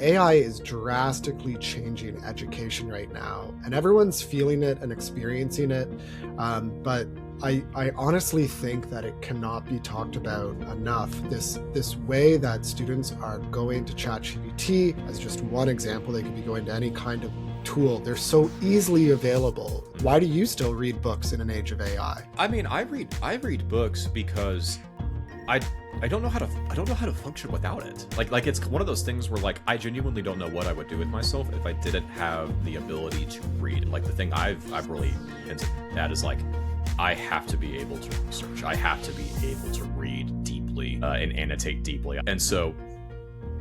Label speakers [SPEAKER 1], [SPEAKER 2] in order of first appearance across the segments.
[SPEAKER 1] AI is drastically changing education right now, and everyone's feeling it and experiencing it. But I honestly think that it cannot be talked about enough. This way that students are going to ChatGPT as just one example. They could be going to any kind of tool. They're so easily available. Why do you still read books in an age of AI?
[SPEAKER 2] I mean, I read books because I don't know how to function without it. Like it's one of those things where like I genuinely don't know what I would do with myself if I didn't have the ability to read. Like the thing I've really hinted at is like I have to be able to research. I have to be able to read deeply and annotate deeply. And so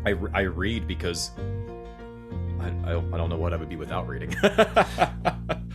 [SPEAKER 2] I read because I don't know what I would be without reading.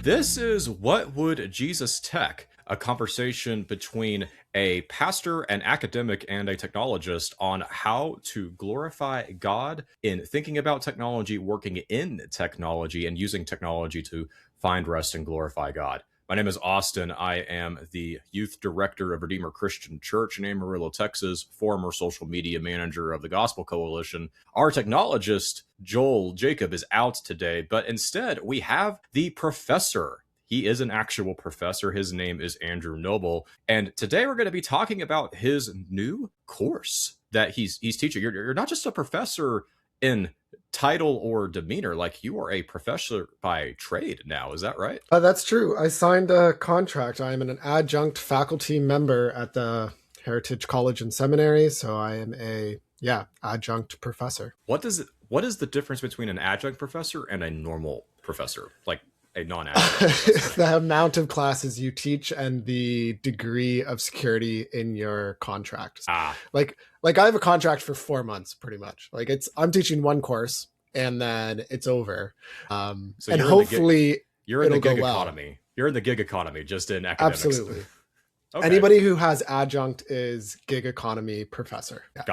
[SPEAKER 2] This is What Would Jesus Tech? A conversation between a pastor, an academic, and a technologist on how to glorify God in thinking about technology, working in technology, and using technology to find rest and glorify God. My name is Austin. I am the youth director of Redeemer Christian Church in Amarillo, Texas, former social media manager of the Gospel Coalition. Our technologist, Joel Jacob, is out today, but instead we have the professor. He is an actual professor. His name is Andrew Noble. And today we're going to be talking about his new course that he's teaching. You're not just a professor in title or demeanor, like you are a professor by trade now. Is that right?
[SPEAKER 1] That's true. I signed a contract. I am an adjunct faculty member at the Heritage College and Seminary, so I am a adjunct professor.
[SPEAKER 2] What is the difference between an adjunct professor and a normal professor, like a non-adjunct?
[SPEAKER 1] The amount of classes you teach and the degree of security in your contract. Like I have a contract for 4 months, pretty much. Like I'm teaching one course and then it's over.
[SPEAKER 2] So
[SPEAKER 1] and hopefully
[SPEAKER 2] you're in the gig
[SPEAKER 1] well.
[SPEAKER 2] economy. You're in the gig economy, just in academics.
[SPEAKER 1] Absolutely.
[SPEAKER 2] Okay.
[SPEAKER 1] Anybody who has adjunct is gig economy professor. Yeah.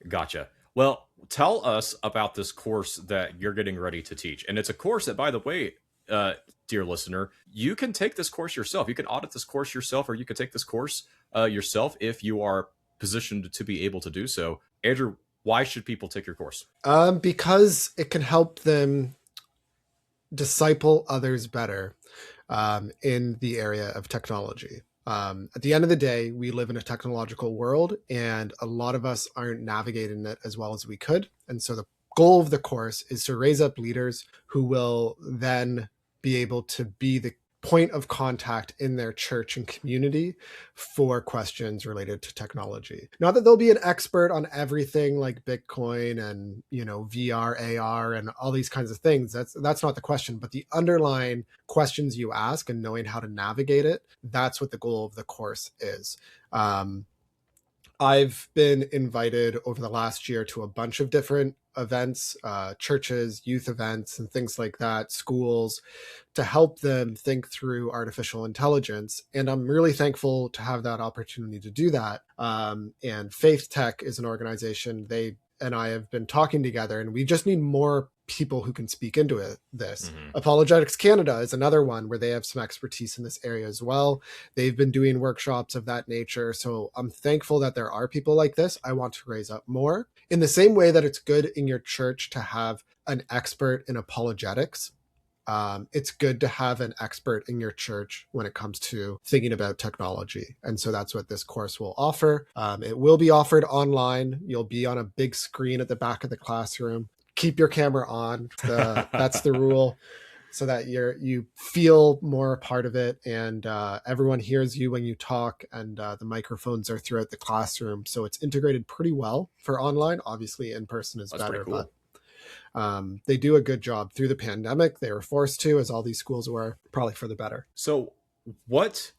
[SPEAKER 2] Gotcha. Well, tell us about this course that you're getting ready to teach. And it's a course that, by the way, dear listener, you can take this course yourself. You can audit this course yourself, or you can take this course yourself if you are positioned to be able to do so. Andrew, why should people take your course?
[SPEAKER 1] Because it can help them disciple others better in the area of technology. At the end of the day, we live in a technological world, and a lot of us aren't navigating it as well as we could. And so the goal of the course is to raise up leaders who will then be able to be the point of contact in their church and community for questions related to technology. Not that they'll be an expert on everything like Bitcoin and, VR, AR, and all these kinds of things. That's not the question, but the underlying questions you ask and knowing how to navigate it, that's what the goal of the course is. I've been invited over the last year to a bunch of different events, churches, youth events, and things like that, schools, to help them think through artificial intelligence. And I'm really thankful to have that opportunity to do that. And Faith Tech is an organization. They and I have been talking together, and we just need more people who can speak into this. Mm-hmm. Apologetics Canada is another one where they have some expertise in this area as well. They've been doing workshops of that nature. So I'm thankful that there are people like this. I want to raise up more. In the same way that it's good in your church to have an expert in apologetics, it's good to have an expert in your church when it comes to thinking about technology. And so that's what this course will offer. It will be offered online. You'll be on a big screen at the back of the classroom. Keep your camera on. That's the rule, so that you feel more a part of it, and everyone hears you when you talk, and the microphones are throughout the classroom. So it's integrated pretty well for online. Obviously, in person is better, cool. But they do a good job through the pandemic. They were forced to, as all these schools were, probably for the better.
[SPEAKER 2] So what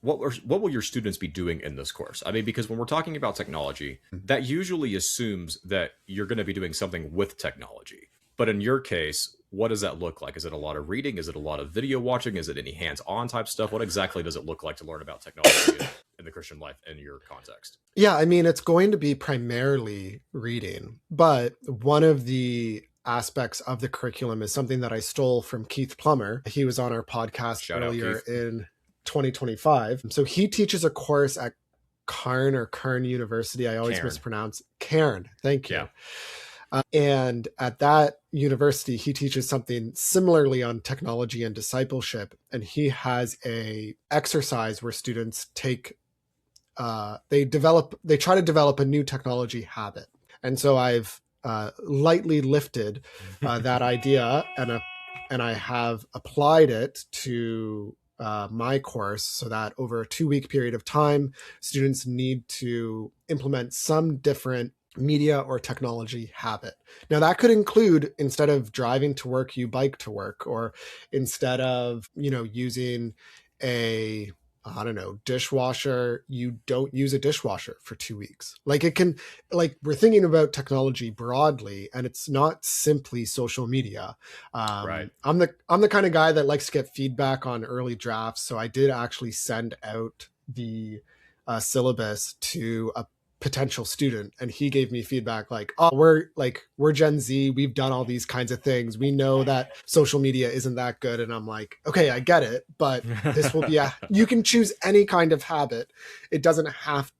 [SPEAKER 2] will your students be doing in this course? I mean, because when we're talking about technology, that usually assumes that you're going to be doing something with technology. But in your case, what does that look like? Is it a lot of reading? Is it a lot of video watching? Is it any hands-on type stuff? What exactly does it look like to learn about technology in the Christian life in your context?
[SPEAKER 1] Yeah, I mean, it's going to be primarily reading, but one of the aspects of the curriculum is something that I stole from Keith Plummer. He was on our podcast earlier in 2025. So he teaches a course at Kern University. I always mispronounce Cairn. Thank you. And at that university, he teaches something similarly on technology and discipleship. And he has a exercise where students take they try to develop a new technology habit. And so I've lightly lifted that idea, and I have applied it to my course, so that over a 2-week period of time, students need to implement some different media or technology habit. Now that could include, instead of driving to work, you bike to work, or instead of, using a, I don't know, dishwasher, you don't use a dishwasher for 2 weeks. Like it can, like we're thinking about technology broadly, and it's not simply social media.
[SPEAKER 2] Right.
[SPEAKER 1] I'm the kind of guy that likes to get feedback on early drafts. So I did actually send out the syllabus to a potential student, and he gave me feedback like, oh, we're Gen Z, we've done all these kinds of things, we know that social media isn't that good. And I'm like, okay, I get it, but this will be you can choose any kind of habit. It doesn't have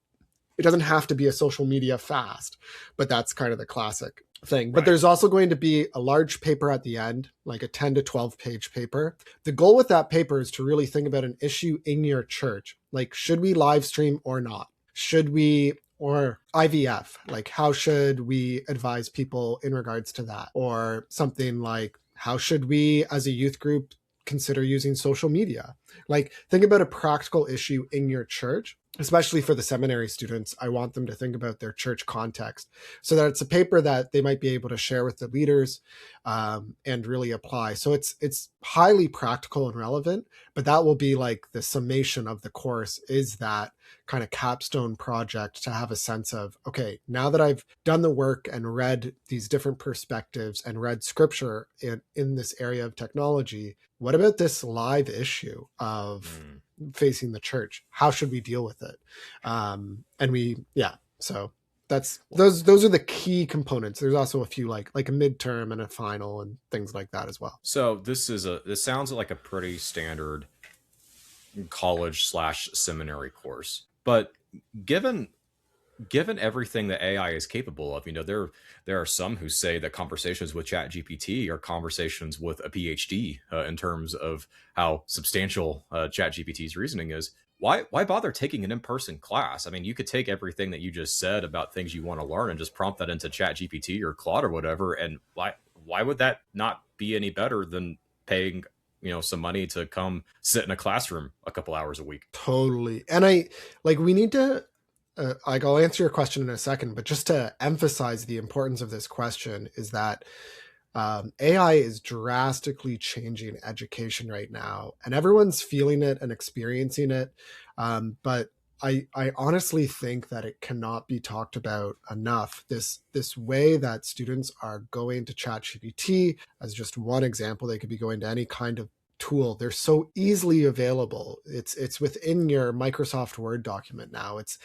[SPEAKER 1] to be a social media fast, but that's kind of the classic thing. But
[SPEAKER 2] Right.
[SPEAKER 1] there's also going to be a large paper at the end, like a 10 to 12 page paper. The goal with that paper is to really think about an issue in your church. Like, should we live stream or not? Should we, or IVF, like how should we advise people in regards to that? Or something like, how should we as a youth group consider using social media? Like, think about a practical issue in your church. Especially for the seminary students, I want them to think about their church context, so that it's a paper that they might be able to share with the leaders, and really apply. So it's highly practical and relevant, but that will be like the summation of the course, is that kind of capstone project, to have a sense of, okay, now that I've done the work and read these different perspectives and read scripture in this area of technology, what about this live issue of facing the church? How should we deal with it? So that's those are the key components. There's also a few like a midterm and a final and things like that as well.
[SPEAKER 2] So this sounds like a pretty standard college/seminary course. But given everything that AI is capable of, there are some who say that conversations with ChatGPT are conversations with a PhD, in terms of how substantial ChatGPT's reasoning is. Why bother taking an in-person class? I mean, you could take everything that you just said about things you want to learn and just prompt that into ChatGPT or Claude or whatever. And why would that not be any better than paying some money to come sit in a classroom a couple hours a week?
[SPEAKER 1] Totally. And we need to, I'll answer your question in a second, but just to emphasize the importance of this question is that AI is drastically changing education right now, and everyone's feeling it and experiencing it. But I honestly think that it cannot be talked about enough. This way that students are going to ChatGPT, as just one example, they could be going to any kind of tool. They're so easily available. It's within your Microsoft Word document now. It's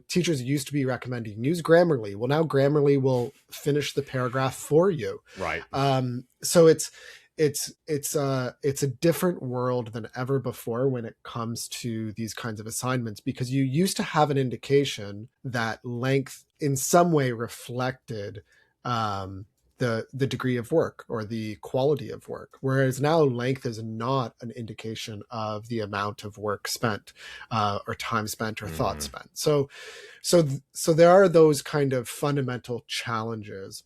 [SPEAKER 1] teachers used to be recommending use Grammarly. Well, now Grammarly will finish the paragraph for you.
[SPEAKER 2] Right.
[SPEAKER 1] So it's a different world than ever before when it comes to these kinds of assignments, because you used to have an indication that length in some way reflected the degree of work or the quality of work, whereas now length is not an indication of the amount of work spent, or time spent, or thought spent. So there are those kind of fundamental challenges.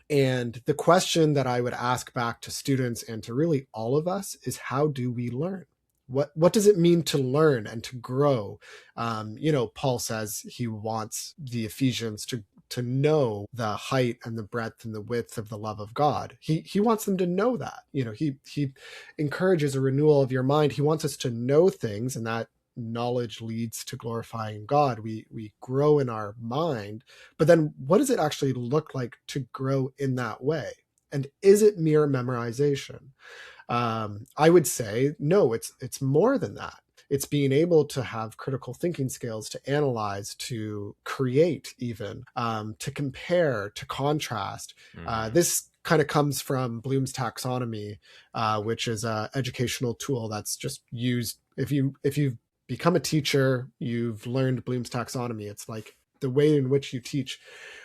[SPEAKER 1] And the question that I would ask back to students and to really all of us is, how do we learn? What does it mean to learn and to grow? Paul says he wants the Ephesians to know the height and the breadth and the width of the love of God. He wants them to know that. He encourages a renewal of your mind. He wants us to know things, and that knowledge leads to glorifying God. We grow in our mind, but then what does it actually look like to grow in that way? And is it mere memorization? I would say no, it's more than that. It's being able to have critical thinking skills, to analyze, to create, even to compare, to contrast. This kind of comes from Bloom's taxonomy, which is an educational tool that's just used. If you've become a teacher, you've learned Bloom's taxonomy. It's like the way in which you teach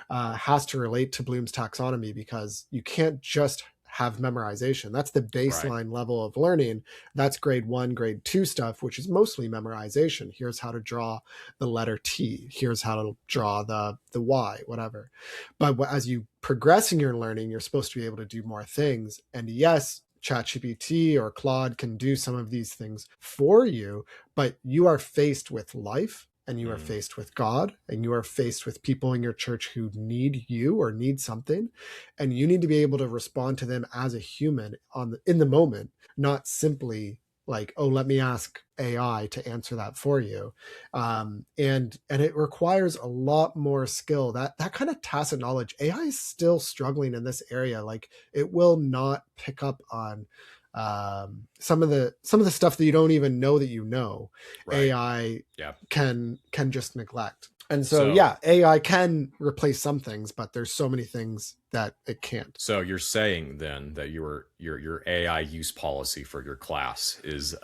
[SPEAKER 1] has to relate to Bloom's taxonomy, because you can't just have memorization. That's the
[SPEAKER 2] Right.
[SPEAKER 1] baseline level of learning. That's grade 1, grade 2 stuff, which is mostly memorization. Here's how to draw the letter T. Here's how to draw the Y, whatever. But as you progress in your learning, you're supposed to be able to do more things. And yes, ChatGPT or Claude can do some of these things for you, but you are faced with life, and you are
[SPEAKER 2] Mm,
[SPEAKER 1] faced with God, and you are faced with people in your church who need you or need something, and you need to be able to respond to them as a human in the moment, not simply like, oh, let me ask AI to answer that for you. And it requires a lot more skill. That kind of tacit knowledge, AI is still struggling in this area. Like, it will not pick up on some of the stuff that you don't even know that you know.
[SPEAKER 2] right.
[SPEAKER 1] AI
[SPEAKER 2] Yeah.
[SPEAKER 1] can just neglect. And so,
[SPEAKER 2] So
[SPEAKER 1] yeah, AI can replace some things, but there's so many things that it can't.
[SPEAKER 2] so you're saying then that your AI use policy for your class is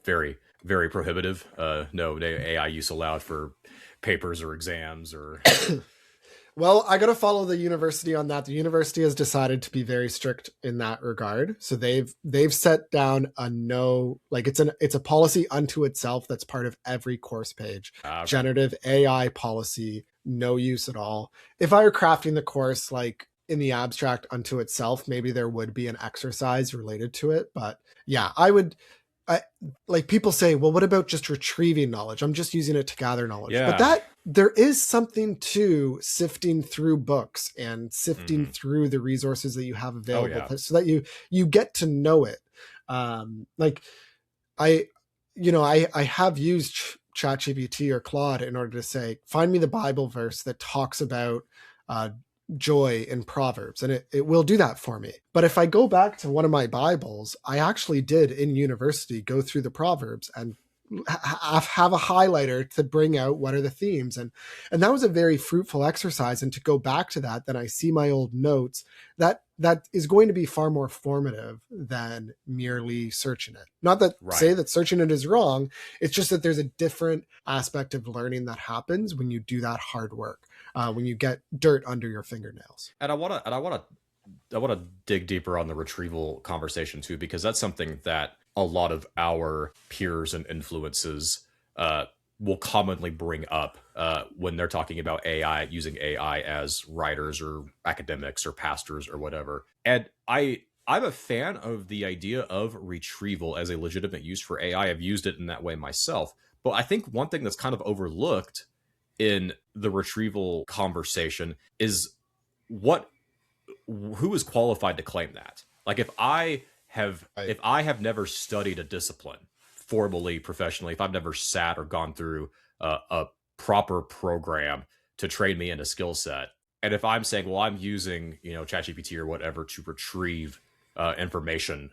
[SPEAKER 2] very very prohibitive. No AI use allowed for papers or exams or
[SPEAKER 1] Well, I got to follow the university on that. The university has decided to be very strict in that regard. So they've set down a no, like, it's a policy unto itself that's part of every course page.
[SPEAKER 2] okay.
[SPEAKER 1] Generative AI policy, no use at all. If I were crafting the course like in the abstract unto itself, maybe there would be an exercise related to it, but yeah, I, like, people say, well, what about just retrieving knowledge? I'm just using it to gather knowledge. But
[SPEAKER 2] Yeah.
[SPEAKER 1] that there is something to sifting through books and sifting
[SPEAKER 2] Hmm.
[SPEAKER 1] through the resources that you have
[SPEAKER 2] Oh
[SPEAKER 1] available,
[SPEAKER 2] yeah.
[SPEAKER 1] so that you get to know it. Like, I, I have used ChatGPT or Claude in order to say, find me the Bible verse that talks about uh, joy in Proverbs, and it will do that for me. But if I go back to one of my Bibles, I actually did in university go through the Proverbs and have a highlighter to bring out what are the themes, and that was a very fruitful exercise. And to go back to that, then I see my old notes, that is going to be far more formative than merely searching it. Not that
[SPEAKER 2] Right.
[SPEAKER 1] say that searching it is wrong, it's just that there's a different aspect of learning that happens when you do that hard work, when you get dirt under your fingernails.
[SPEAKER 2] And I want to dig deeper on the retrieval conversation too, because that's something that a lot of our peers and influences will commonly bring up when they're talking about AI, using AI as writers or academics or pastors or whatever. And I'm a fan of the idea of retrieval as a legitimate use for AI. I've used it in that way myself. But I think one thing that's kind of overlooked in the retrieval conversation is what who is qualified to claim that? Like
[SPEAKER 1] Right.
[SPEAKER 2] if I have never studied a discipline formally, professionally, if I've never sat or gone through a proper program to train me in a skill set, and if I'm saying, well, I'm using ChatGPT or whatever to retrieve information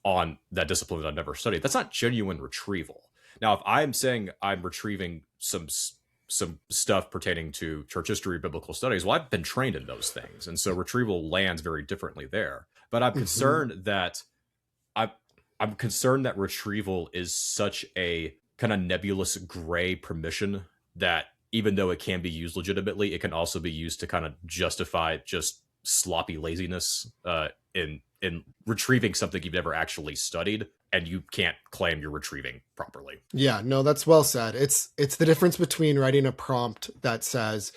[SPEAKER 2] on that discipline that I've never studied, that's not genuine retrieval. Now, if I'm saying I'm retrieving some stuff pertaining to church history, biblical studies, well, I've been trained in those things, and so retrieval lands very differently there. But
[SPEAKER 1] Mm-hmm.
[SPEAKER 2] I'm I'm concerned that retrieval is such a kind of nebulous gray permission that even though it can be used legitimately, it can also be used to kind of justify just sloppy laziness in retrieving something you've never actually studied, and you can't claim you're retrieving properly.
[SPEAKER 1] Yeah, no, that's well said. It's the difference between writing a prompt that says,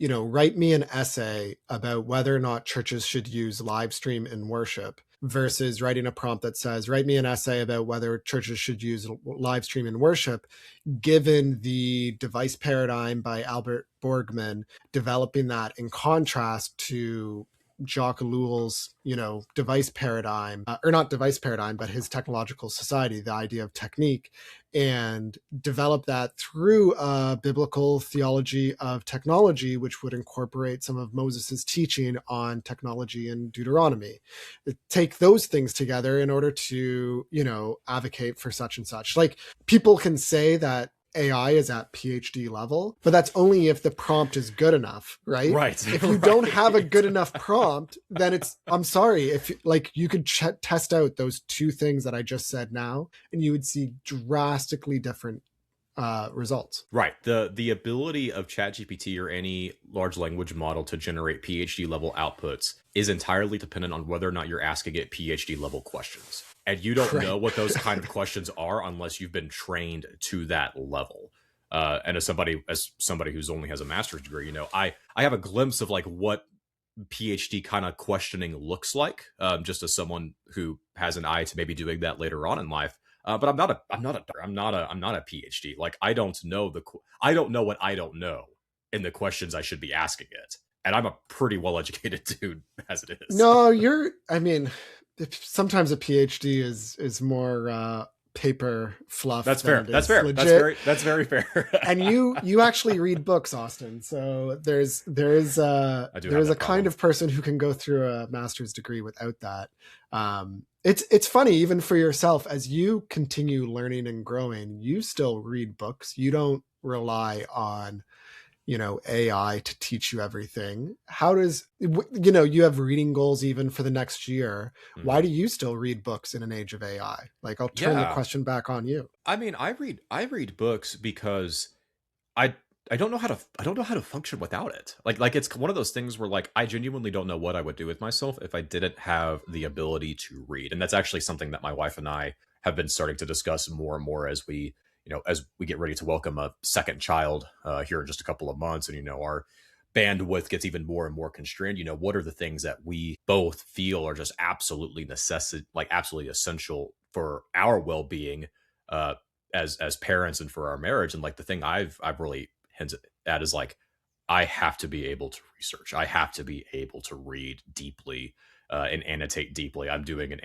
[SPEAKER 1] write me an essay about whether or not churches should use live stream in worship, versus writing a prompt that says, write me an essay about whether churches should use live stream in worship, given the device paradigm by Albert Borgman, developing that in contrast to Jacques Ellul's, device paradigm, or not device paradigm, but his technological society, the idea of technique, and develop that through a biblical theology of technology, which would incorporate some of Moses's teaching on technology in Deuteronomy. Take those things together in order to, advocate for such and such. Like, people can say that AI is at PhD level, but that's only if the prompt is good enough, right?
[SPEAKER 2] Right.
[SPEAKER 1] If you don't have a good enough prompt, then I'm sorry, if like you could test out those two things that I just said now, and you would see drastically different results.
[SPEAKER 2] Right. The ability of ChatGPT or any large language model to generate PhD level outputs is entirely dependent on whether or not you're asking it PhD level questions. And you don't
[SPEAKER 1] Right.
[SPEAKER 2] know what those kind of questions are unless you've been trained to that level. And as somebody who's only has a master's degree, I have a glimpse of like what PhD kind of questioning looks like, just as someone who has an eye to maybe doing that later on in life. But I'm not a PhD. Like I don't know what I don't know in the questions I should be asking it, and I'm a pretty well educated dude as it is.
[SPEAKER 1] No, I mean, sometimes a PhD is more paper fluff
[SPEAKER 2] That's
[SPEAKER 1] than
[SPEAKER 2] fair.
[SPEAKER 1] it
[SPEAKER 2] That's
[SPEAKER 1] is
[SPEAKER 2] fair.
[SPEAKER 1] legit.
[SPEAKER 2] That's very fair.
[SPEAKER 1] And you actually read books, Austin. So
[SPEAKER 2] I do
[SPEAKER 1] there
[SPEAKER 2] have
[SPEAKER 1] is a
[SPEAKER 2] that
[SPEAKER 1] kind
[SPEAKER 2] problem.
[SPEAKER 1] of person who can go through a master's degree without that. It's funny, even for yourself, as you continue learning and growing, you still read books. You don't rely on AI to teach you everything. How does, you have reading goals even for the next year. Why
[SPEAKER 2] Mhm.
[SPEAKER 1] do you still read books in an age of AI? Like, I'll turn the
[SPEAKER 2] Yeah,
[SPEAKER 1] question back on you.
[SPEAKER 2] I mean, I read books because I I don't know how to function without it. Like it's one of those things where like I genuinely don't know what I would do with myself if I didn't have the ability to read. And that's actually something that my wife and I have been starting to discuss more and more as we get ready to welcome a second child here in just a couple of months, and our bandwidth gets even more and more constrained. What are the things that we both feel are just absolutely like absolutely essential for our well-being, uh as parents and for our marriage. And like the thing I've really hinted at is like I have to be able to research. I have to be able to read deeply, and annotate deeply. I'm doing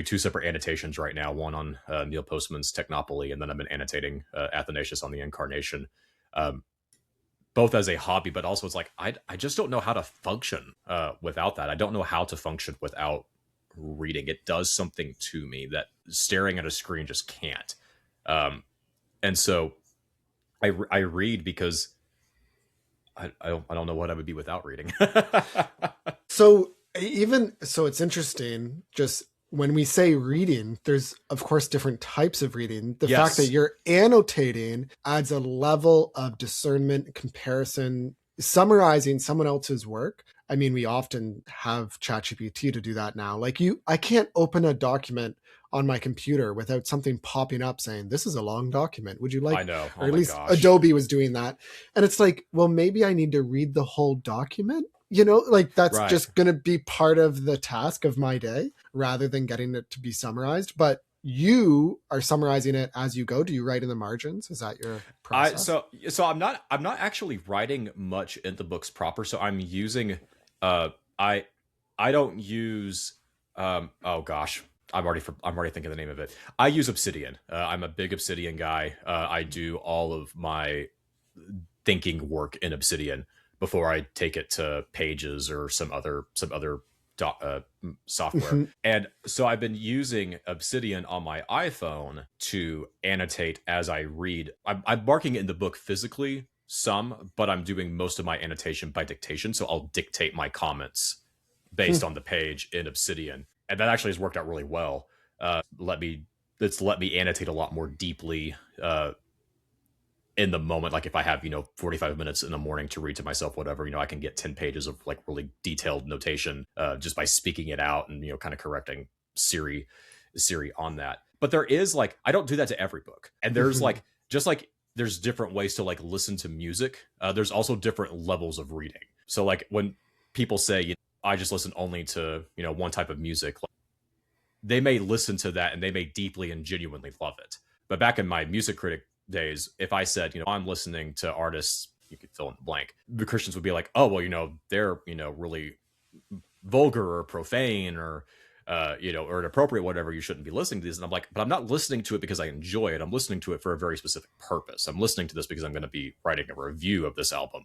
[SPEAKER 2] two separate annotations right now. One on Neil Postman's Technopoly, and then I've been annotating Athanasius on the Incarnation. Um, both as a hobby, but also it's like I just don't know how to function without that. I don't know how to function without reading. It does something to me that staring at a screen just can't. And so I read because I don't know what I would be without reading.
[SPEAKER 1] So it's interesting, just when we say reading, there's of course different types of reading. The fact that
[SPEAKER 2] Yes.
[SPEAKER 1] you're annotating adds a level of discernment, comparison, summarizing someone else's work. I mean, we often have ChatGPT to do that now. Like, I can't open a document on my computer without something popping up saying, this is a long document. Would you
[SPEAKER 2] I
[SPEAKER 1] like,
[SPEAKER 2] know.
[SPEAKER 1] or
[SPEAKER 2] Oh
[SPEAKER 1] at
[SPEAKER 2] my
[SPEAKER 1] least
[SPEAKER 2] gosh.
[SPEAKER 1] Adobe was doing that. And it's like, well, maybe I need to read the whole document. Like, that's
[SPEAKER 2] Right.
[SPEAKER 1] just going to be part of the task of my day rather than getting it to be summarized. But you are summarizing it as you go. Do you write in the margins? Is that your
[SPEAKER 2] I
[SPEAKER 1] process?
[SPEAKER 2] so I'm not actually writing much in the books proper. So I'm using uh I I don't use oh gosh. I'm already thinking the name of it. I use Obsidian. I'm a big Obsidian guy. I do all of my thinking work in Obsidian before I take it to Pages or some other software.
[SPEAKER 1] Mhm.
[SPEAKER 2] And so I've been using Obsidian on my iPhone to annotate as I read. I'm marking it in the book physically some, but I'm doing most of my annotation by dictation. So I'll dictate my comments based on the page in Obsidian, and that actually has worked out really well. Let me It's let me annotate a lot more deeply in the moment. Like if I have 45 minutes in the morning to read to myself, whatever, I can get 10 pages of like really detailed notation just by speaking it out and kind of correcting Siri on that. But there is like, I don't do that to every book, and there's
[SPEAKER 1] Mhm.
[SPEAKER 2] like, just like there's different ways to like listen to music, there's also different levels of reading. So like when people say, I just listen only to one type of music, like, they may listen to that and they may deeply and genuinely love it. But back in my music critic days, if I said, I'm listening to artists, you could fill in the blank, the Christians would be like, oh, well, they're, really vulgar or profane or, or inappropriate, whatever. You shouldn't be listening to these. And I'm like, but I'm not listening to it because I enjoy it. I'm listening to it for a very specific purpose. I'm listening to this because I'm going to be writing a review of this album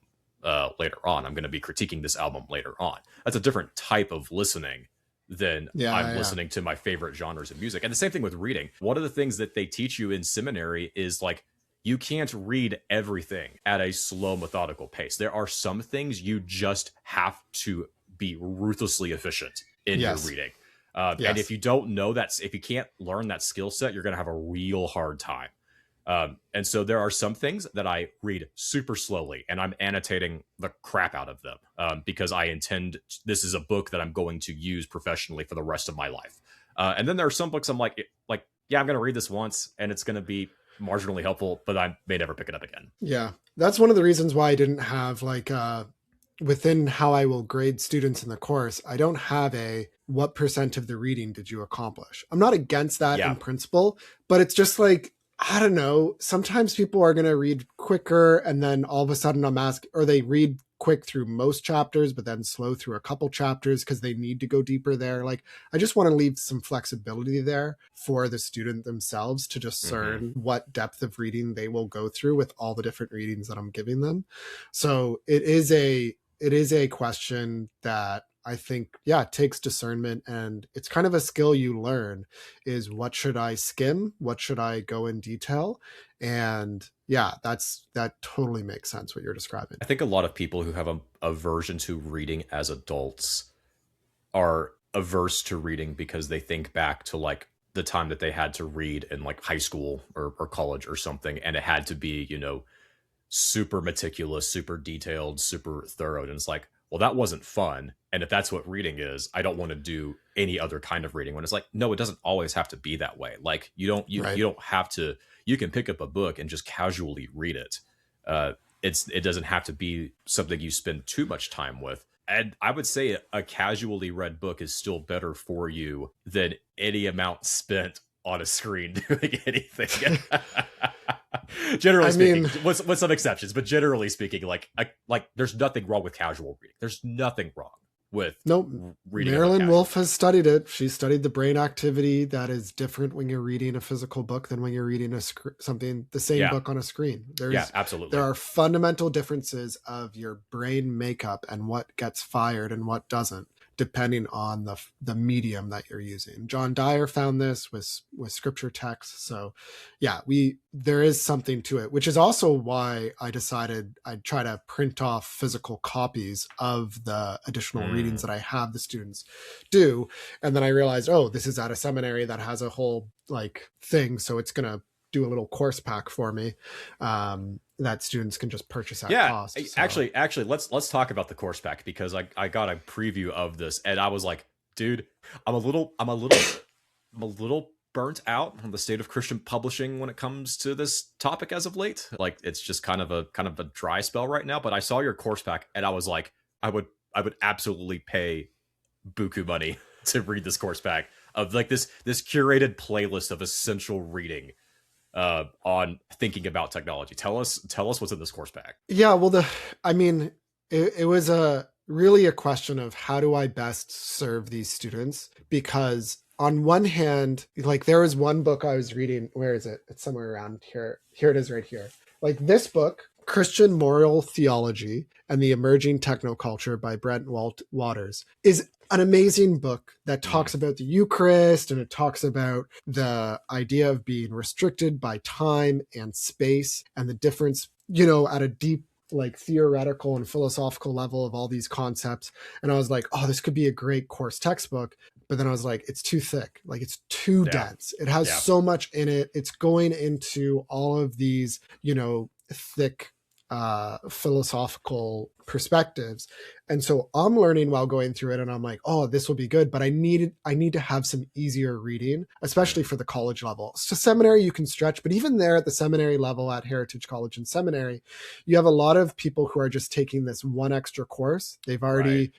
[SPEAKER 2] later on. I'm going to be critiquing this album later on. That's a different type of listening than I'm
[SPEAKER 1] Yeah, yeah.
[SPEAKER 2] listening to my favorite genres of music. And the same thing with reading. One of the things that they teach you in seminary is like, you can't read everything at a slow, methodical pace. There are some things you just have to be ruthlessly efficient in your
[SPEAKER 1] Yes.
[SPEAKER 2] reading. And if
[SPEAKER 1] Yes.
[SPEAKER 2] you don't know that, if you can't learn that skill set, you're going to have a real hard time And so there are some things that I read super slowly, and I'm annotating the crap out of them because I intend this is a book that I'm going to use professionally for the rest of my life. And then there are some books I'm like, yeah, I'm going to read this once, and it's going to be marginally helpful, but I may never pick it up again.
[SPEAKER 1] Yeah, that's one of the reasons why I didn't have like within how I will grade students in the course, I don't have a what percent of the reading did you accomplish. I'm not against that in
[SPEAKER 2] Yeah.
[SPEAKER 1] principle, but it's just like, I don't know. Sometimes people are going to read quicker and then all of a sudden I'm asking, or they read quick through most chapters, but then slow through a couple chapters because they need to go deeper there. Like, I just want to leave some flexibility there for the student themselves to discern what depth of reading they will go through with all the different readings that I'm giving them. So it is a question that I think, yeah, it takes discernment, and it's kind of a skill you learn is what should I skim? What should I go in detail? And yeah, that totally makes sense what you're describing.
[SPEAKER 2] I think a lot of people who have a aversion to reading as adults are averse to reading because they think back to like the time that they had to read in like high school or college or something, and it had to be, super meticulous, super detailed, super thorough. And it's like, well, that wasn't fun. And if that's what reading is, I don't want to do any other kind of reading. When it's like, no, it doesn't always have to be that way. Like you
[SPEAKER 1] Right.
[SPEAKER 2] don't have to. You can pick up a book and just casually read it. It doesn't have to be something you spend too much time with. And I would say a casually read book is still better for you than any amount spent on a screen doing anything. Generally speaking, with some exceptions, but generally speaking, like there's nothing wrong with casual reading. There's nothing wrong with
[SPEAKER 1] Nope.
[SPEAKER 2] reading.
[SPEAKER 1] Marilyn Wolfe has studied it. She studied the brain activity that is different when you're reading a physical book than when you're reading the same book on a screen.
[SPEAKER 2] Absolutely.
[SPEAKER 1] There are fundamental differences of your brain makeup and what gets fired and what doesn't, depending on the medium that you're using. John Dyer found this with scripture texts. So yeah, there is something to it, which is also why I decided I'd try to print off physical copies of the additional readings that I have the students do. And then I realized, oh, this is at a seminary that has a whole like thing. So it's going to do a little course pack for me that students can just purchase at cost. So.
[SPEAKER 2] Actually, let's talk about the course pack, because I got a preview of this and I was like, dude, I'm a little burnt out on the state of Christian publishing when it comes to this topic as of late. Like, it's just kind of a dry spell right now. But I saw your course pack and I was like, I would absolutely pay buku money to read this course pack of like this curated playlist of essential reading on thinking about technology. Tell us what's in this course pack.
[SPEAKER 1] Yeah, well, it was really a question of how do I best serve these students? Because on one hand, like there was one book I was reading, where is it? It's somewhere around here. Here it is right here. Like this book, Christian Moral Theology and the Emerging Technoculture by Brent Waters, is an amazing book that talks about the Eucharist, and it talks about the idea of being restricted by time and space and the difference, at a deep, like theoretical and philosophical level of all these concepts. And I was like, oh, this could be a great course textbook. But then I was like, it's too thick. Like it's too dense. It has so much in it. It's going into all of these, thick philosophical perspectives. And so I'm learning while going through it, and I'm like, oh, this will be good, but I need to have some easier reading, especially for the college level. So seminary you can stretch, but even there at the seminary level at Heritage College and Seminary, you have a lot of people who are just taking this one extra course. They've already,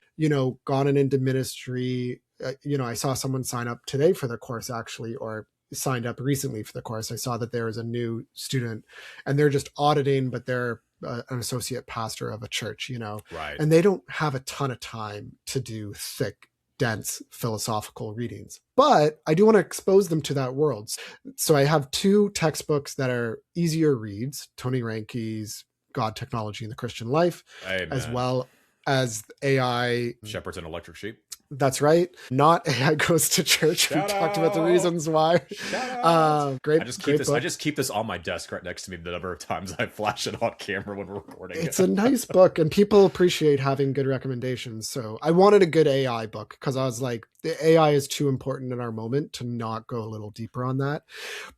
[SPEAKER 1] gone into ministry. I saw someone sign up today for the course, actually, or signed up recently for the course. I saw that there was a new student and they're just auditing, but they're an associate pastor of a church,
[SPEAKER 2] Right.
[SPEAKER 1] And they don't have a ton of time to do thick, dense philosophical readings. But I do want to expose them to that world. So I have two textbooks that are easier reads, Tony Reinke's God, Technology, and the Christian Life,
[SPEAKER 2] Amen.
[SPEAKER 1] as well as AI.
[SPEAKER 2] Shepherds and Electric Sheep.
[SPEAKER 1] That's right. Not AI Goes to Church. We
[SPEAKER 2] Shout
[SPEAKER 1] talked about the
[SPEAKER 2] out!
[SPEAKER 1] reasons why.
[SPEAKER 2] Shout out! I
[SPEAKER 1] Great,
[SPEAKER 2] just keep
[SPEAKER 1] great
[SPEAKER 2] this. I
[SPEAKER 1] book.
[SPEAKER 2] just keep this on my desk right next to me. The number of times I flash it on camera when we're recording.
[SPEAKER 1] It's a nice book, and people appreciate having good recommendations. So I wanted a good AI book because I was like, the AI is too important in our moment to not go a little deeper on that.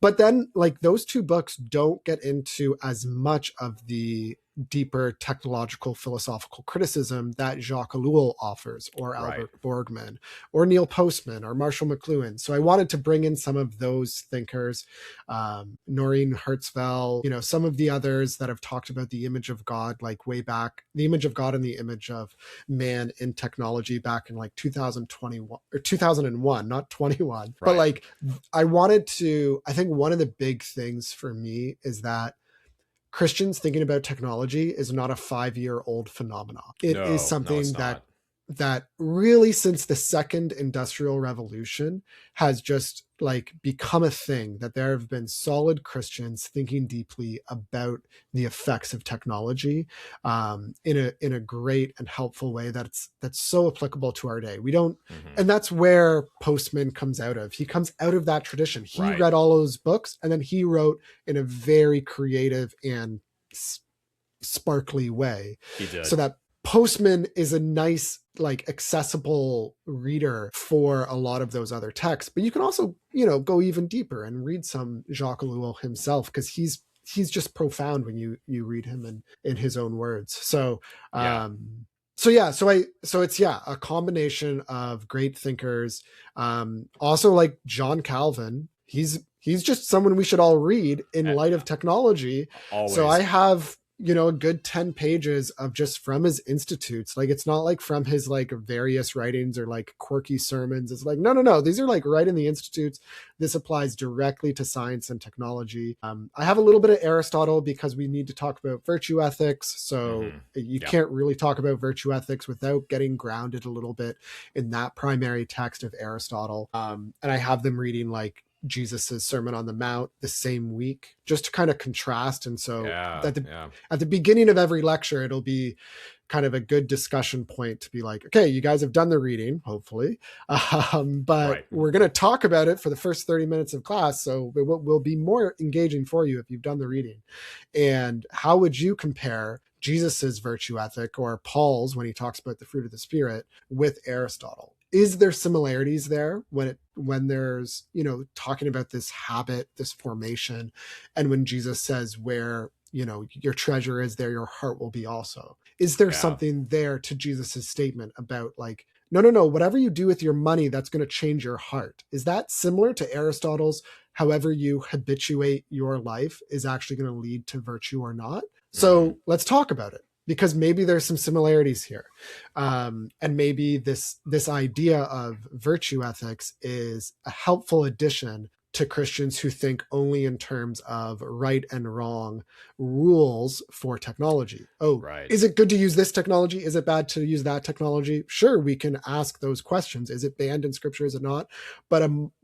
[SPEAKER 1] But then, like, those two books don't get into as much of the deeper technological philosophical criticism that Jacques Ellul offers, or
[SPEAKER 2] Right.
[SPEAKER 1] Albert Borgman, or Neil Postman, or Marshall McLuhan. So I wanted to bring in some of those thinkers, Noreen Hertzfeld, some of the others that have talked about the image of God, like way back, the image of God and the image of man in technology back in like 2021 or 2001, not 21.
[SPEAKER 2] Right.
[SPEAKER 1] But like, I think one of the big things for me is that Christians thinking about technology is not a 5-year-old phenomenon. It is something that really, since the second industrial revolution, has just like become a thing, that there have been solid Christians thinking deeply about the effects of technology in a great and helpful way that's so applicable to our day. We don't, and that's where Postman comes out of. He comes out of that tradition. He read all those books, and then he wrote in a very creative and sparkly way.
[SPEAKER 2] He did.
[SPEAKER 1] So that Postman is a nice, like, accessible reader for a lot of those other texts. But you can also, go even deeper and read some Jacques Ellul himself, because he's just profound when you read him in his own words. So it's a combination of great thinkers. Also, like John Calvin, he's just someone we should all read in light of technology.
[SPEAKER 2] Always.
[SPEAKER 1] So I have, a good 10 pages of just from his institutes. Like, it's not like from his like various writings or like quirky sermons. It's like, no. These are like right in the institutes. This applies directly to science and technology. I have a little bit of Aristotle because we need to talk about virtue ethics. So you can't really talk about virtue ethics without getting grounded a little bit in that primary text of Aristotle. And I have them reading like Jesus's Sermon on the Mount the same week, just to kind of contrast. And so at the beginning of every lecture, it'll be kind of a good discussion point to be like, okay, you guys have done the reading, hopefully, but we're going to talk about it for the first 30 minutes of class. So it will be more engaging for you if you've done the reading. And how would you compare Jesus's virtue ethic, or Paul's when he talks about the fruit of the Spirit, with Aristotle? Is there similarities there when there's, talking about this habit, this formation, and when Jesus says where, your treasure is, there your heart will be also? Is there something there to Jesus's statement about like, no, whatever you do with your money, that's going to change your heart? Is that similar to Aristotle's, however you habituate your life is actually going to lead to virtue or not? So let's talk about it, because maybe there's some similarities here. And maybe this idea of virtue ethics is a helpful addition to Christians who think only in terms of right and wrong rules for technology. Is it good to use this technology? Is it bad to use that technology? Sure, we can ask those questions. Is it banned in Scripture? Is it not? But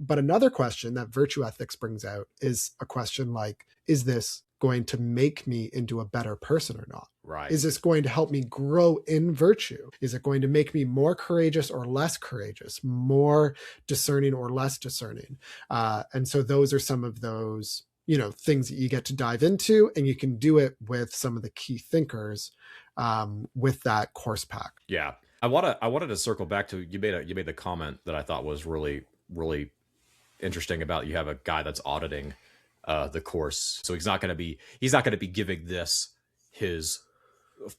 [SPEAKER 1] another question that virtue ethics brings out is a question like, is this going to make me into a better person or not? Is this going to help me grow in virtue? Is it going to make me more courageous or less courageous, more discerning or less discerning? And so those are some of those, things that you get to dive into, and you can do it with some of the key thinkers with that course pack.
[SPEAKER 2] Yeah. I wanted to circle back to, you made the comment that I thought was really, really interesting about, you have a guy that's auditing the course. So he's not going to be giving this his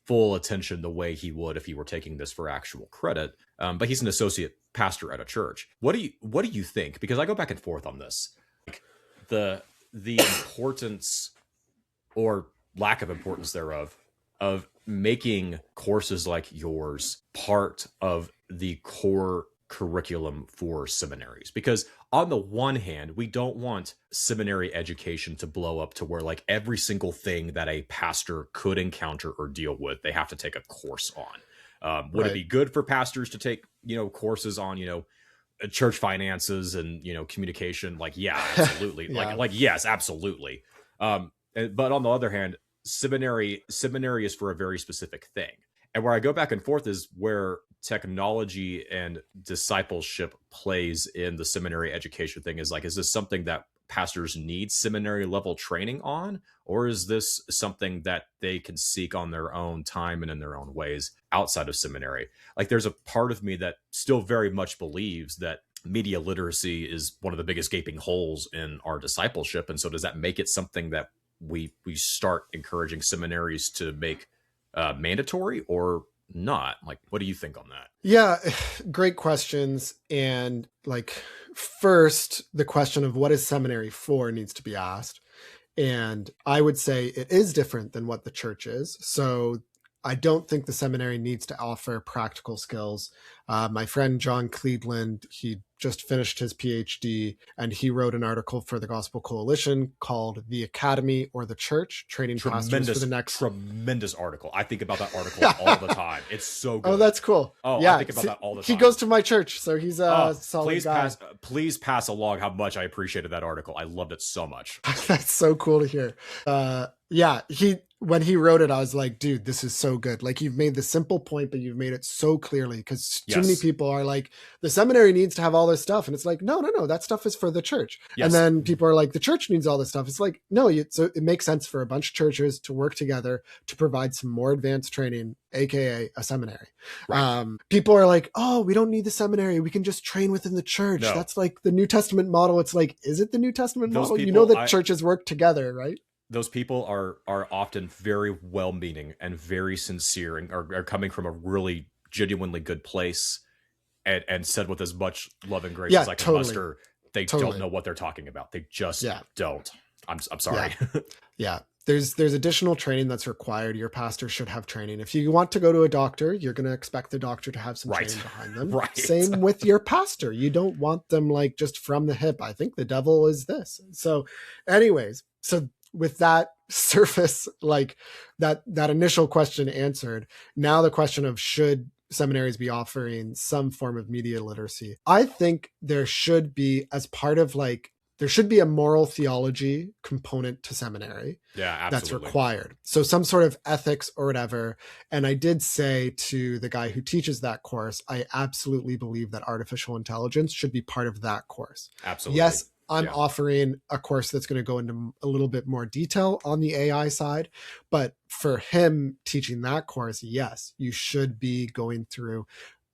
[SPEAKER 2] full attention the way he would if he were taking this for actual credit. But he's an associate pastor at a church. What do you think? Because I go back and forth on this. Like the importance or lack of importance thereof of making courses like yours part of the core curriculum for seminaries. Because on the one hand, we don't want seminary education to blow up to where like every single thing that a pastor could encounter or deal with, they have to take a course on. Would it be good for pastors to take, courses on, church finances and, communication? Like, yeah, absolutely. Yes, absolutely. But on the other hand, seminary is for a very specific thing. And where I go back and forth is where technology and discipleship plays in the seminary education thing. Is like, is this something that pastors need seminary level training on, or is this something that they can seek on their own time and in their own ways outside of seminary? Like, there's a part of me that still very much believes that media literacy is one of the biggest gaping holes in our discipleship. And so does that make it something that we start encouraging seminaries to make mandatory, or not? Like, what do you think on that?
[SPEAKER 1] Yeah, great questions. And like, first, the question of what is seminary for needs to be asked. And I would say it is different than what the church is. So I don't think the seminary needs to offer practical skills. My friend John Cleveland, he just finished his PhD, and he wrote an article for the Gospel Coalition called "The Academy or the Church: Training Pastors for the Next."
[SPEAKER 2] Tremendous article. I think about that article all the time. It's so good.
[SPEAKER 1] Oh, that's cool.
[SPEAKER 2] Oh,
[SPEAKER 1] yeah,
[SPEAKER 2] I think about that all the time.
[SPEAKER 1] He goes to my church, so he's a solid guy.
[SPEAKER 2] Please pass along how much I appreciated that article. I loved it so much.
[SPEAKER 1] That's so cool to hear. Yeah, when he wrote it, I was like, dude, this is so good. Like, you've made the simple point, but you've made it so clearly, because too many people are like, the seminary needs to have all this stuff. And it's like, no, that stuff is for the church. Yes. And then people are like, the church needs all this stuff. It's like, no, so it makes sense for a bunch of churches to work together to provide some more advanced training, AKA a seminary. Right. People are like, oh, we don't need the seminary. We can just train within the church. No. That's like the New Testament model. It's like, is it the New Testament model? You know that churches work together, right?
[SPEAKER 2] Those people are often very well-meaning and very sincere, and are coming from a really genuinely good place, and said with as much love and grace as I can muster. They don't know what they're talking about. They just don't. I'm sorry.
[SPEAKER 1] Yeah. There's additional training that's required. Your pastor should have training. If you want to go to a doctor, you're going to expect the doctor to have some training behind them. Right. Same with your pastor. You don't want them like just from the hip. I think the devil is this. So anyways, with that surface, like that initial question answered, now the question of should seminaries be offering some form of media literacy? I think there should be, as part of there should be a moral theology component to seminary.
[SPEAKER 2] Yeah, absolutely.
[SPEAKER 1] That's required. So some sort of ethics or whatever. And I did say to the guy who teaches that course, I absolutely believe that artificial intelligence should be part of that course.
[SPEAKER 2] Absolutely.
[SPEAKER 1] Yes, I'm offering a course that's going to go into a little bit more detail on the AI side. But for him teaching that course, yes, you should be going through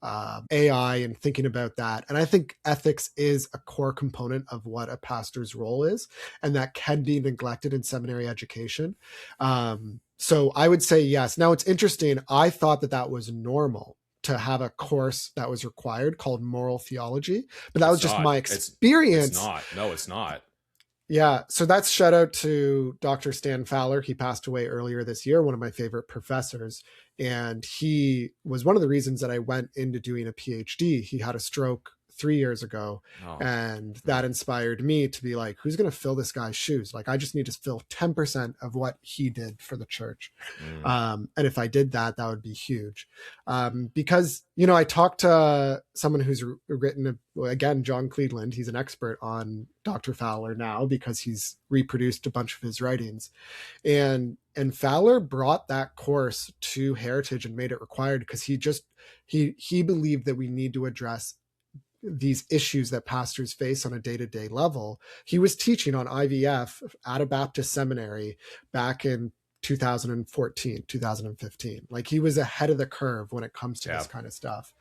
[SPEAKER 1] AI and thinking about that. And I think ethics is a core component of what a pastor's role is, and that can be neglected in seminary education. So I would say yes. Now, it's interesting. I thought that was normal to have a course that was required called moral theology, but that was just my experience.
[SPEAKER 2] It's not. No, it's not.
[SPEAKER 1] Yeah. So that's shout out to Dr. Stan Fowler. He passed away earlier this year, one of my favorite professors. And he was one of the reasons that I went into doing a PhD. He had a stroke 3 years ago. And that inspired me to be like, who's going to fill this guy's shoes? Like, I just need to fill 10% of what he did for the church. And if I did that, that would be huge. Because, I talked to someone who's written, again, John Cleveland. He's an expert on Dr. Fowler now because he's reproduced a bunch of his writings. And Fowler brought that course to Heritage and made it required because he believed that we need to address these issues that pastors face on a day-to-day level. He was teaching on IVF at a Baptist seminary back in 2014, 2015. Like, he was ahead of the curve when it comes to this kind of stuff.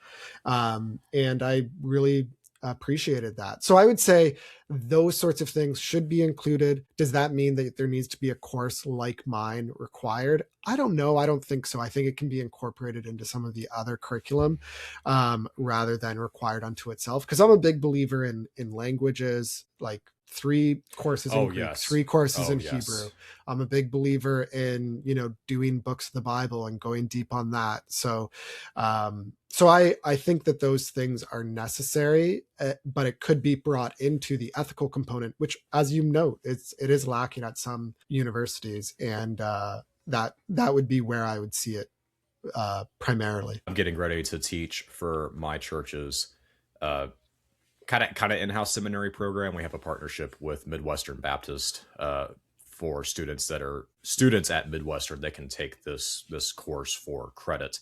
[SPEAKER 1] And I really appreciated that. So I would say those sorts of things should be included. Does that mean that there needs to be a course like mine required? I don't know. I don't think so. I think it can be incorporated into some of the other curriculum rather than required unto itself. Because I'm a big believer in languages, like 3 courses in Greek, 3 courses in Hebrew. I'm a big believer in, doing books of the Bible and going deep on that. So I think that those things are necessary, but it could be brought into the ethical component, which, as you note, it is lacking at some universities. And that would be where I would see it primarily.
[SPEAKER 2] I'm getting ready to teach for my church's kind of in-house seminary program. We have a partnership with Midwestern Baptist for students that are students at Midwestern. They can take this course for credit.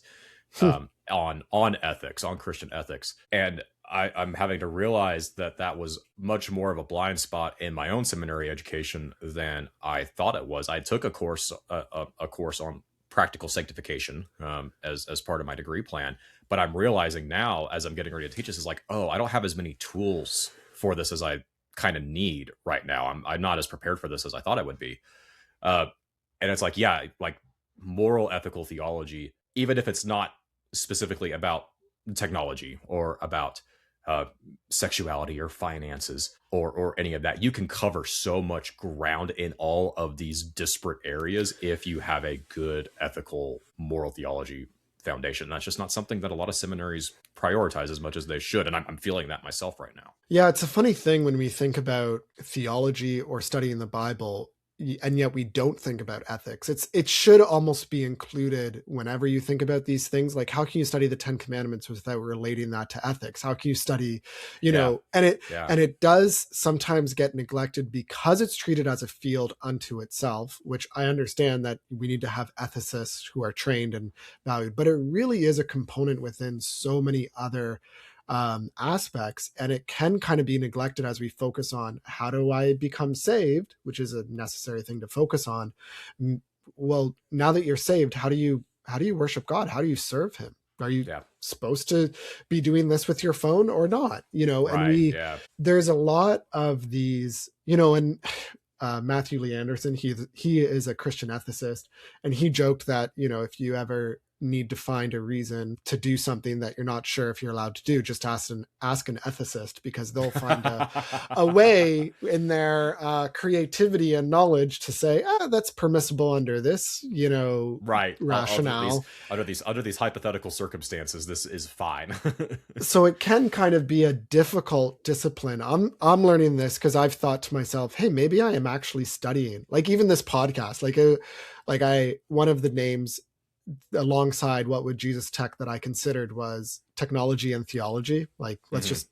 [SPEAKER 2] on ethics, on Christian ethics, and I'm having to realize that that was much more of a blind spot in my own seminary education than I thought it was. I took a course a course on practical sanctification as part of my degree plan, but I'm realizing now as I'm getting ready to teach this is like, oh, I don't have as many tools for this as I kind of need right now. I'm not as prepared for this as I thought I would be. Uh, and it's like, yeah, like moral ethical theology, even if it's not specifically about technology or about uh, sexuality or finances or any of that, you can cover so much ground in all of these disparate areas if you have a good ethical moral theology foundation. That's just not something that a lot of seminaries prioritize as much as they should, and I'm feeling that myself right now.
[SPEAKER 1] Yeah, it's a funny thing when we think about theology or studying the Bible, and yet we don't think about ethics. It should almost be included whenever you think about these things. Like, how can you study the Ten Commandments without relating that to ethics? How can you study, and it does sometimes get neglected because it's treated as a field unto itself, which I understand that we need to have ethicists who are trained and valued, but it really is a component within so many other aspects, and it can kind of be neglected as we focus on how do I become saved, which is a necessary thing to focus on. Well, now that you're saved, how do you worship God? How do you serve him? Are you supposed to be doing this with your phone or not? There's a lot of these, and Matthew Lee Anderson, he is a Christian ethicist, and he joked that, if you ever need to find a reason to do something that you're not sure if you're allowed to do, just ask an ethicist, because they'll find a way in their creativity and knowledge to say, that's permissible under this, rationale.
[SPEAKER 2] Under these hypothetical circumstances, this is fine.
[SPEAKER 1] So it can kind of be a difficult discipline. I'm learning this because I've thought to myself, hey, maybe I am actually studying, like even this podcast, one of the names alongside What Would Jesus Tech that I considered was technology and theology. Like, let's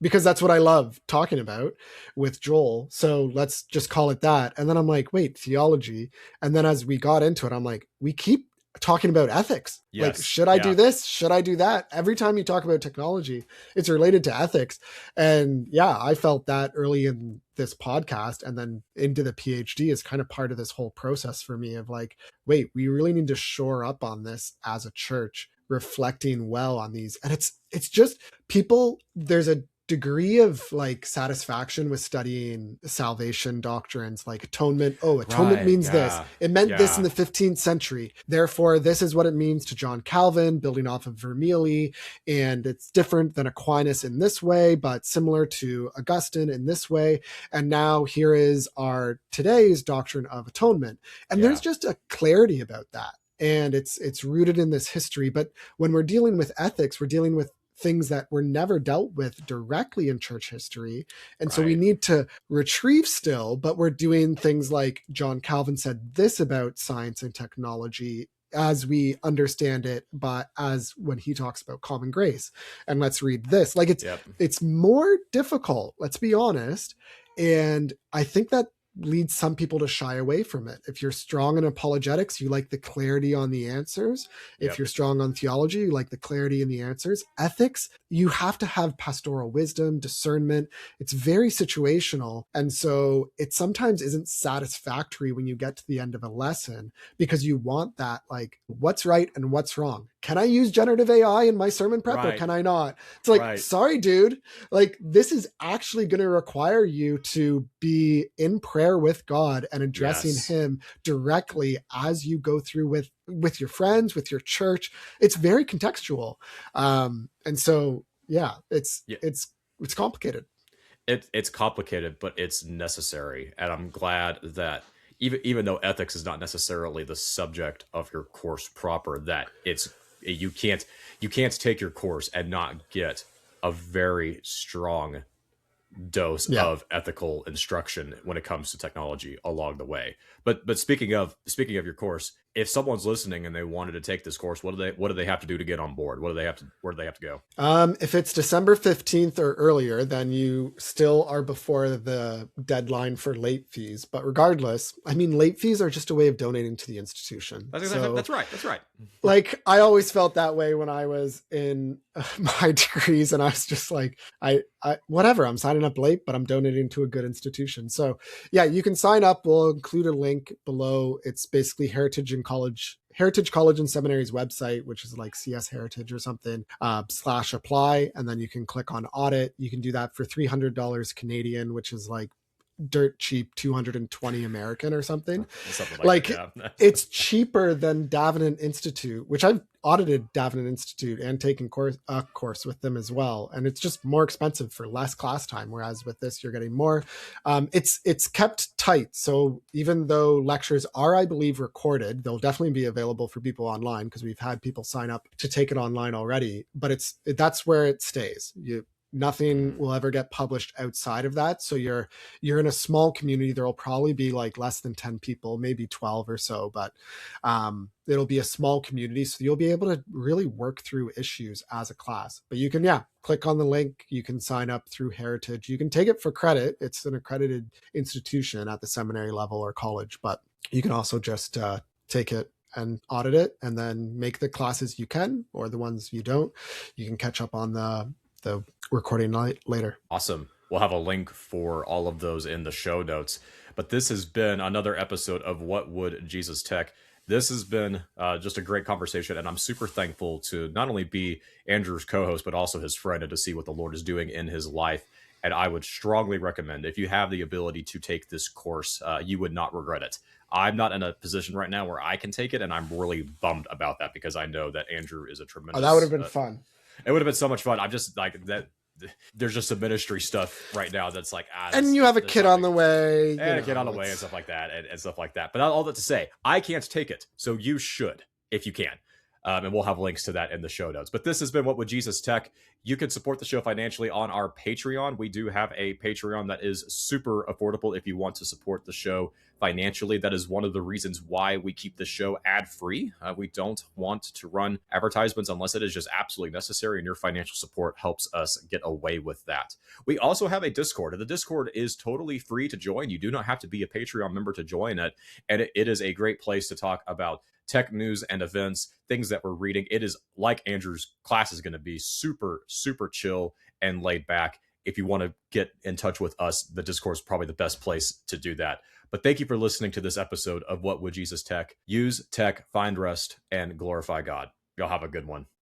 [SPEAKER 1] because that's what I love talking about with Joel. So let's just call it that. And then I'm like, wait, theology. And then as we got into it, I'm like, we keep talking about ethics. Yes. Like, should I do this? Should I do that? Every time you talk about technology, it's related to ethics. And I felt that early in this podcast, and then into the PhD is kind of part of this whole process for me of like, wait, we really need to shore up on this as a church, reflecting well on these. And it's just people, there's a degree of like satisfaction with studying salvation doctrines like atonement. Atonement means this. It meant this in the 15th century. Therefore, this is what it means to John Calvin, building off of Vermigli. And it's different than Aquinas in this way, but similar to Augustine in this way. And now here is our today's doctrine of atonement. And there's just a clarity about that. And it's rooted in this history. But when we're dealing with ethics, we're dealing with things that were never dealt with directly in church history. And so we need to retrieve still, but we're doing things like John Calvin said this about science and technology as we understand it, but as when he talks about common grace. And let's read this. Like it's more difficult, let's be honest. And I think that leads some people to shy away from it. If you're strong in apologetics, you like the clarity on the answers. If you're strong on theology, you like the clarity in the answers. Ethics, you have to have pastoral wisdom, discernment. It's very situational. And so it sometimes isn't satisfactory when you get to the end of a lesson, because you want that, like, what's right and what's wrong. Can I use generative AI in my sermon prep or can I not? It's like, sorry, dude, like this is actually going to require you to be in prayer with God and addressing him directly as you go through with your friends, with your church. It's very contextual. And so, it's complicated.
[SPEAKER 2] It's complicated, but it's necessary. And I'm glad that even though ethics is not necessarily the subject of your course proper, that you can't take your course and not get a very strong dose of ethical instruction when it comes to technology along the way. But speaking of your course, if someone's listening and they wanted to take this course, what do they have to do to get on board? Where do they have to go?
[SPEAKER 1] If it's December 15th or earlier, then you still are before the deadline for late fees. But regardless, I mean, late fees are just a way of donating to the institution.
[SPEAKER 2] That's right.
[SPEAKER 1] Like I always felt that way when I was in my degrees, and I was just like, I whatever, I'm signing up late, but I'm donating to a good institution. So yeah, you can sign up. We'll include a link below. It's basically Heritage College and Seminary's website, which is like CS Heritage or something, /apply. And then you can click on audit. You can do that for $300 Canadian, which is like dirt cheap 220 American or something.
[SPEAKER 2] Something like
[SPEAKER 1] Like
[SPEAKER 2] that, yeah.
[SPEAKER 1] it's cheaper than Davenant Institute, which I've audited Davenant Institute and taken a course with them as well, and it's just more expensive for less class time, whereas with this you're getting more. It's kept tight, so even though lectures are, I believe, recorded, they'll definitely be available for people online because we've had people sign up to take it online already, but that's where it stays. Nothing will ever get published outside of that. So you're in a small community. There will probably be like less than 10 people, maybe 12 or so, but it'll be a small community. So you'll be able to really work through issues as a class. But you can, click on the link. You can sign up through Heritage. You can take it for credit. It's an accredited institution at the seminary level or college, but you can also just take it and audit it and then make the classes you can, or the ones you don't. You can catch up on the recording later.
[SPEAKER 2] Awesome. We'll have a link for all of those in the show notes. But this has been another episode of What Would Jesus Tech? This has been just a great conversation, and I'm super thankful to not only be Andrew's co-host, but also his friend, and to see what the Lord is doing in his life. And I would strongly recommend, if you have the ability to take this course, you would not regret it. I'm not in a position right now where I can take it, and I'm really bummed about that because I know that Andrew is a tremendous...
[SPEAKER 1] Oh, that would have been fun.
[SPEAKER 2] It would have been so much fun. I'm just like that. There's just some ministry stuff right now that's like,
[SPEAKER 1] and you have a kid on the way,
[SPEAKER 2] and a kid on the way, and stuff like that, and stuff like that. But all that to say, I can't take it, so you should if you can. And we'll have links to that in the show notes. But this has been What Would Jesus Tech? You can support the show financially on our Patreon. We do have a Patreon that is super affordable if you want to support the show financially. That is one of the reasons why we keep the show ad-free. We don't want to run advertisements unless it is just absolutely necessary, and your financial support helps us get away with that. We also have a Discord, and the Discord is totally free to join. You do not have to be a Patreon member to join it, and it is a great place to talk about tech news and events, things that we're reading. It is, like Andrew's class is going to be, super, super chill and laid back. If you want to get in touch with us, the Discord is probably the best place to do that. But thank you for listening to this episode of What Would Jesus Tech? Use tech, find rest, and glorify God. Y'all have a good one.